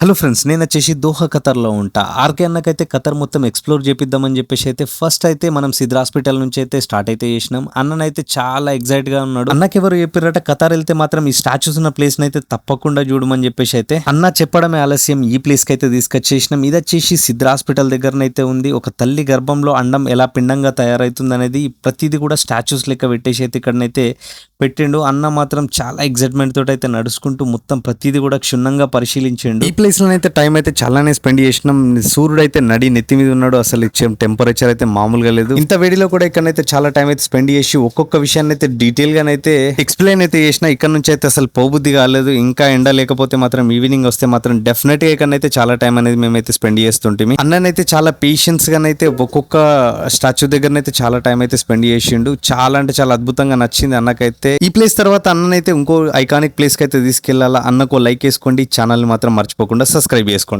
Hello friends, నేను వచ్చేసి Doha ఖతర్‌లో ఉంటా. ఆర్‌కే అన్నకైతే ఖతర్ మొత్తం ఎక్స్‌ప్లోర్ చేపిద్దామని చెప్పేసి అయితే ఫస్ట్ అయితే మనం సిద్ హాస్పిటల్ నుంచి అయితే స్టార్ట్ అయితే చేసినాం. అన్ననైతే చాలా ఎక్సైట్‌గా ఉన్నాడు. అన్నకెవరు చెప్పిర్రట ఖతర్ వెళ్తే మాత్రం ఈ స్టాచ్యూస్ ఉన్న ప్లేస్‌నైతే తప్పకుండా చూడమని చెప్పేసి అయితే అన్న చెప్పడమే ఆలస్యం ఈ ప్లేస్‌కి అయితే తీసుకొచ్చేసినాం. ఇది వచ్చేసి సిద్ హాస్పిటల్ దగ్గరనైతే ఉంది. ఒక తల్లి గర్భంలో అండం ఎలా పిండంగా తయారైతుందనేది ప్రతిదీ కూడా స్టాచ్యూస్ లెక్క పెట్టేసి అయితే ఇక్కడనైతే పెట్టిండు. అన్న మాత్రం చాలా ఎక్సైట్‌మెంట్ తోటి అయితే నడుచుకుంటూ మొత్తం ప్రతిదీ కూడా క్షుణ్ణంగా పరిశీలించిండు. ఈ ప్లేస్ లో అయితే టైం అయితే చాలానే స్పెండ్ చేసినాం. సూర్యుడు అయితే నడి నెత్తి మీద ఉన్నాడు. అసలు ఇచ్చే టెంపరేచర్ అయితే మామూలుగా లేదు. ఇంత వేడిలో కూడా ఇక్కడైతే చాలా టైం అయితే స్పెండ్ చేసి ఒక్కొక్క విషయాన్ని అయితే డీటెయిల్ గానైతే ఎక్స్ప్లెయిన్ అయితే చేసిన. ఇక్కడ నుంచి అయితే అసలు పోబుద్ధి కాలేదు. ఇంకా ఎండ లేకపోతే మాత్రం ఈవినింగ్ వస్తే మాత్రం డెఫినెట్ గా ఇక్కడైతే చాలా టైం అనేది మేమైతే స్పెండ్ చేస్తుంటే అన్ననైతే చాలా పేషెన్స్ గానైతే ఒక్కొక్క స్టాచ్యూ దగ్గరనైతే చాలా టైం అయితే స్పెండ్ చేసిండు. చాలా అంటే చాలా అద్భుతంగా నచ్చింది అన్నకైతే. ఈ ప్లేస్ తర్వాత అన్ననైతే ఇంకో ఐకానిక్ ప్లేస్ కి అయితే తీసుకెళ్లాలా. అన్నకు లైక్ వేసుకోండి, ఛానల్ మాత్రం మర్చిపోకుండా సబ్స్క్రైబ్ చేసుకోండి.